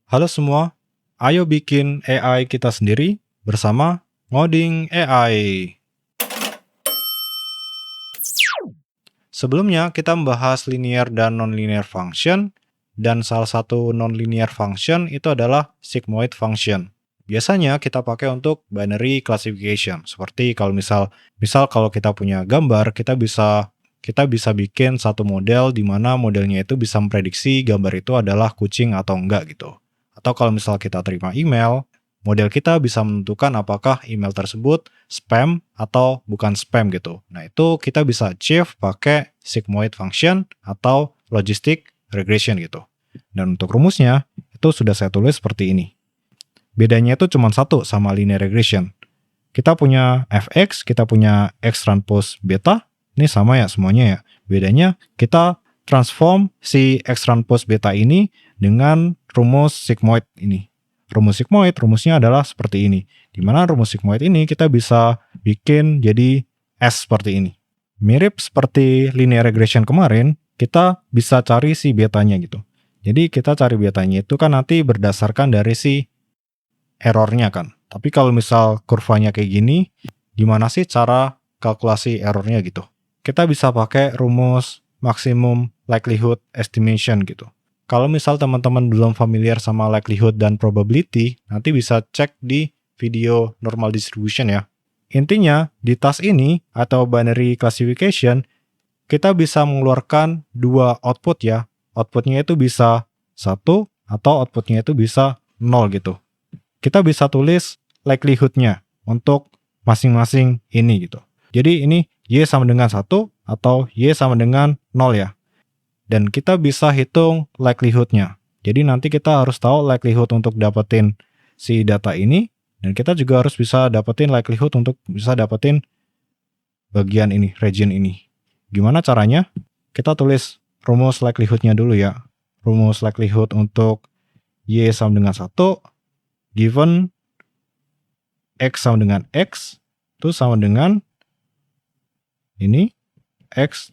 Halo semua, ayo bikin AI kita sendiri bersama Ngoding AI. Sebelumnya kita membahas linear dan nonlinear function, dan salah satu nonlinear function itu adalah sigmoid function. Biasanya kita pakai untuk binary classification, seperti kalau misal kalau kita punya gambar, kita bisa bikin satu model di mana modelnya itu bisa memprediksi gambar itu adalah kucing atau enggak gitu. Atau kalau misal kita terima email, model kita bisa menentukan apakah email tersebut spam atau bukan spam gitu. Nah, itu kita bisa achieve pakai sigmoid function atau logistic regression gitu. Dan untuk rumusnya, itu sudah saya tulis seperti ini. Bedanya itu cuma satu sama linear regression. Kita punya fx, kita punya x transpose beta, ini sama ya semuanya ya. Bedanya kita transform si x transpose beta ini dengan rumus sigmoid ini. Rumus sigmoid, rumusnya adalah seperti ini. Di mana rumus sigmoid ini kita bisa bikin jadi S seperti ini. Mirip seperti linear regression kemarin, kita bisa cari si betanya gitu. Jadi kita cari betanya itu kan nanti berdasarkan dari si errornya kan. Tapi kalau misal kurvanya kayak gini, gimana sih cara kalkulasi errornya gitu? Kita bisa pakai rumus maximum likelihood estimation gitu. Kalau misal teman-teman belum familiar sama likelihood dan probability, nanti bisa cek di video normal distribution ya. Intinya, di task ini atau binary classification, kita bisa mengeluarkan dua output ya. Outputnya itu bisa 1 atau outputnya itu bisa 0 gitu. Kita bisa tulis likelihood-nya untuk masing-masing ini gitu. Jadi ini Y sama dengan 1 atau Y sama dengan 0 ya. Dan kita bisa hitung likelihood-nya. Jadi nanti kita harus tahu likelihood untuk dapetin si data ini, dan kita juga harus bisa dapetin likelihood untuk bisa dapetin bagian ini, region ini. Gimana caranya? Kita tulis rumus likelihood-nya dulu ya. Rumus likelihood untuk Y sama dengan 1, given X sama dengan X, itu sama dengan ini, X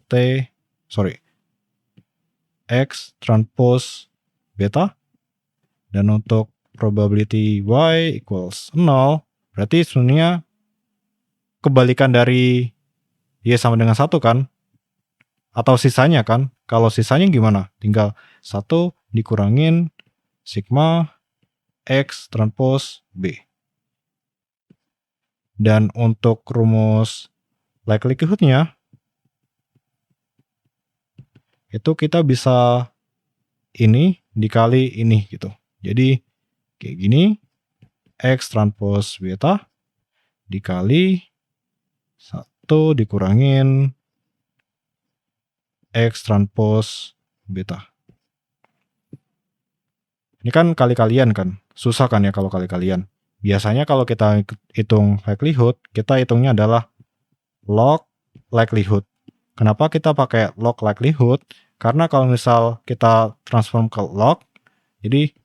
transpose beta, dan untuk probability Y equals 0, berarti sebenarnya kebalikan dari Y sama dengan 1 kan? Atau sisanya kan? Kalau sisanya gimana? Tinggal 1 dikurangin sigma X transpose B. Dan untuk rumus likelihood-nya, itu kita bisa ini dikali ini gitu. Jadi kayak gini, X transpose beta dikali 1 dikurangin X transpose beta. Ini kan kali-kalian kan, susah kan ya kalau kali-kalian. Biasanya kalau kita hitung likelihood, kita hitungnya adalah log likelihood. Kenapa kita pakai log likelihood? Karena kalau misal kita transform ke log, jadi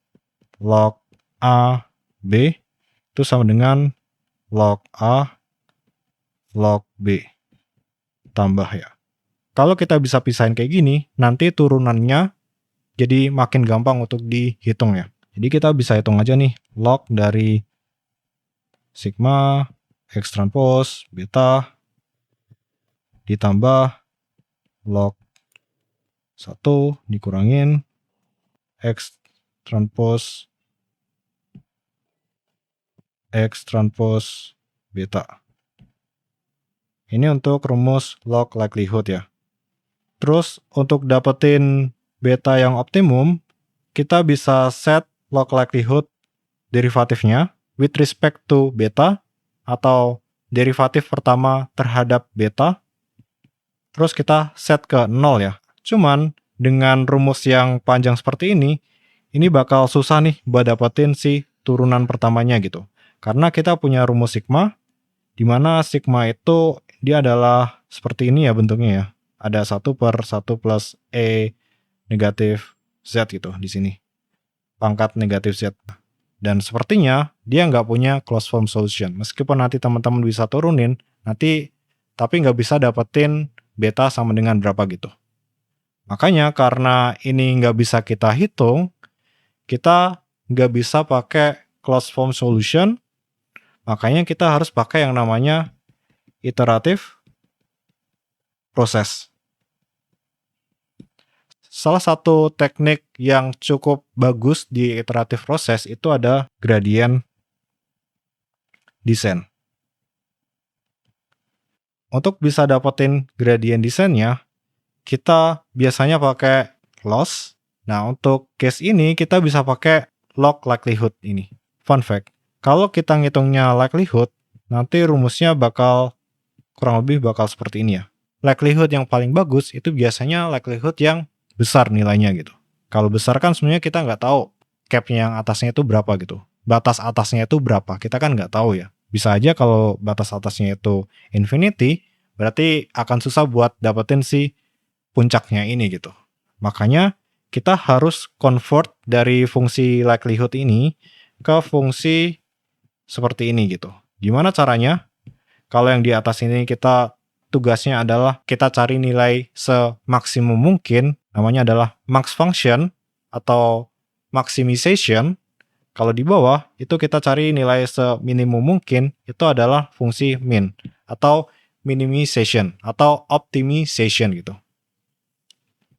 log A B itu sama dengan log A log B tambah ya. Kalau kita bisa pisahin kayak gini, nanti turunannya jadi makin gampang untuk dihitung ya. Jadi kita bisa hitung aja nih log dari sigma X transpose beta ditambah log 1 dikurangin X transpose beta. Ini untuk rumus log likelihood ya. Terus untuk dapetin beta yang optimum, kita bisa set log likelihood derivatifnya with respect to beta atau derivatif pertama terhadap beta. Terus kita set ke 0 ya. Cuman dengan rumus yang panjang seperti ini bakal susah nih buat dapetin si turunan pertamanya gitu. Karena kita punya rumus sigma, di mana sigma itu dia adalah seperti ini ya bentuknya ya. Ada 1 per 1 plus E negatif Z gitu di sini. Pangkat negatif Z. Dan sepertinya dia nggak punya closed form solution. Meskipun nanti teman-teman bisa turunin, tapi nggak bisa dapetin beta sama dengan berapa gitu. Makanya karena ini nggak bisa kita hitung, kita nggak bisa pakai closed form solution, makanya kita harus pakai yang namanya iterative process. Salah satu teknik yang cukup bagus di iterative process itu ada gradient descent. Untuk bisa dapetin gradient descent-nya, kita biasanya pakai loss. Nah, untuk case ini kita bisa pakai log likelihood ini. Fun fact, kalau kita ngitungnya likelihood, nanti rumusnya kurang lebih bakal seperti ini ya. Likelihood yang paling bagus itu biasanya likelihood yang besar nilainya gitu. Kalau besar kan sebenarnya kita nggak tahu cap-nya yang atasnya itu berapa gitu. Batas atasnya itu berapa, kita kan nggak tahu ya. Bisa aja kalau batas atasnya itu infinity, berarti akan susah buat dapetin si puncaknya ini gitu. Makanya kita harus convert dari fungsi likelihood ini ke fungsi seperti ini gitu. Gimana caranya? Kalau yang di atas ini kita tugasnya adalah kita cari nilai semaksimum mungkin, namanya adalah max function atau maximization. Kalau di bawah itu kita cari nilai seminimum mungkin, itu adalah fungsi min atau minimization atau optimization gitu.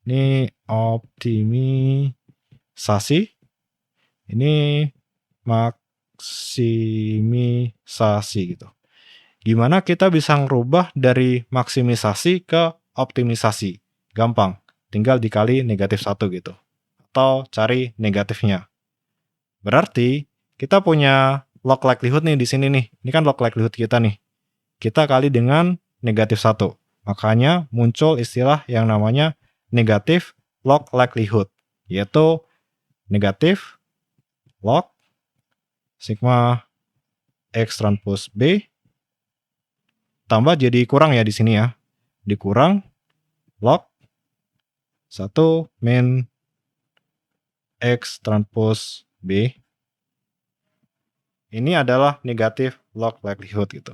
Ini optimisasi, ini maksimisasi gitu. Gimana kita bisa ngerubah dari maksimisasi ke optimisasi? Gampang, tinggal dikali negatif 1 gitu. Atau cari negatifnya. Berarti kita punya log likelihood nih di sini nih. Ini kan log likelihood kita nih. Kita kali dengan negatif 1. Makanya muncul istilah yang namanya negatif log likelihood. Yaitu negatif log sigma X transpose B tambah jadi kurang ya di sini ya. Dikurang log 1 min X transpose B. Ini adalah negatif log likelihood gitu.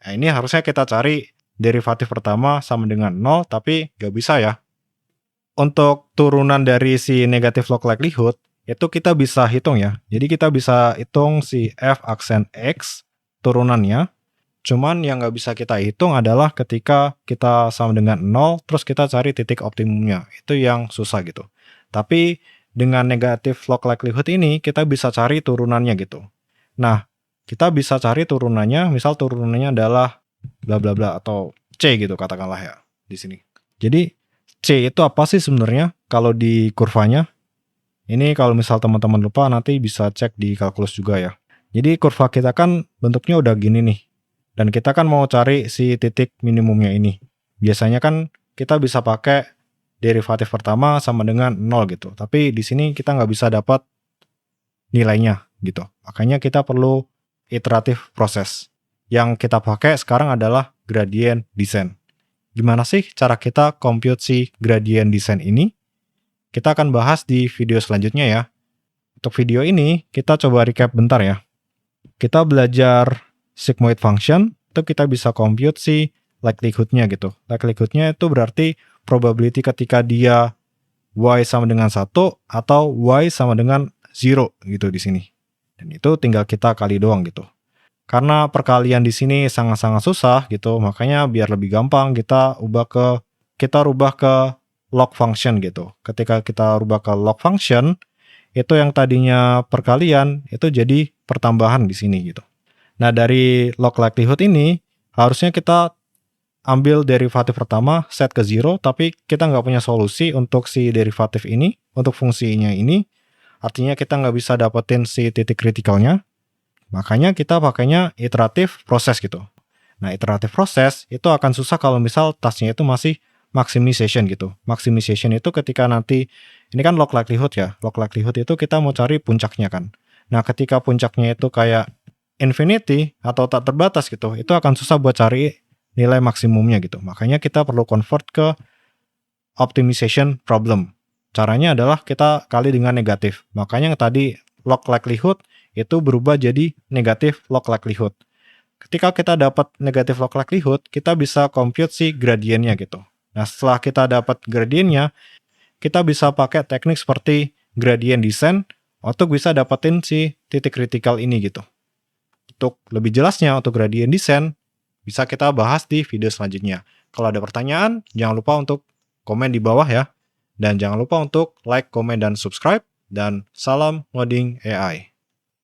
Nah, ini harusnya kita cari derivatif pertama sama dengan 0, tapi nggak bisa ya. Untuk turunan dari si negatif log likelihood, itu kita bisa hitung ya. Jadi kita bisa hitung si f aksen X turunannya. Cuman yang nggak bisa kita hitung adalah ketika kita sama dengan 0, terus kita cari titik optimumnya. Itu yang susah gitu. Tapi dengan negatif log likelihood ini, kita bisa cari turunannya gitu. Nah, kita bisa cari turunannya, misal turunannya adalah bla bla bla atau C gitu katakanlah ya di sini. Jadi C itu apa sih sebenarnya kalau di kurvanya? Ini kalau misal teman-teman lupa nanti bisa cek di kalkulus juga ya. Jadi kurva kita kan bentuknya udah gini nih. Dan kita kan mau cari si titik minimumnya ini. Biasanya kan kita bisa pakai derivatif pertama sama dengan 0 gitu. Tapi di sini kita nggak bisa dapat nilainya gitu. Makanya kita perlu iteratif proses. Yang kita pakai sekarang adalah gradient descent. Gimana sih cara kita compute si gradient descent ini? Kita akan bahas di video selanjutnya ya. Untuk video ini, kita coba recap bentar ya. Kita belajar sigmoid function, itu kita bisa compute si likelihood-nya gitu. Likelihood-nya itu berarti probability ketika dia y sama dengan 1 atau y sama dengan 0 gitu di sini. Dan itu tinggal kita kali doang gitu. Karena perkalian di sini sangat-sangat susah gitu, makanya biar lebih gampang kita rubah ke log function gitu. Ketika kita rubah ke log function, itu yang tadinya perkalian itu jadi pertambahan di sini gitu. Nah, dari log likelihood ini harusnya kita ambil derivatif pertama set ke 0, tapi kita nggak punya solusi untuk si derivatif ini, untuk fungsinya ini. Artinya kita nggak bisa dapetin si titik kritikalnya. Makanya kita pakainya iteratif proses gitu. Nah, iteratif proses itu akan susah kalau misal tasknya itu masih maximization gitu. Maximization itu ketika nanti, ini kan log likelihood ya. Log likelihood itu kita mau cari puncaknya kan. Nah, ketika puncaknya itu kayak infinity atau tak terbatas gitu, itu akan susah buat cari nilai maksimumnya gitu. Makanya kita perlu convert ke optimization problem. Caranya adalah kita kali dengan negatif. Makanya yang tadi log likelihood itu berubah jadi negatif log likelihood. Ketika kita dapat negatif log likelihood, kita bisa compute si gradiennya gitu. Nah, setelah kita dapat gradiennya, kita bisa pakai teknik seperti gradient descent untuk bisa dapetin si titik kritikal ini gitu. Untuk lebih jelasnya untuk gradient descent, bisa kita bahas di video selanjutnya. Kalau ada pertanyaan, jangan lupa untuk komen di bawah ya. Dan jangan lupa untuk like, komen, dan subscribe. Dan salam ngoding AI.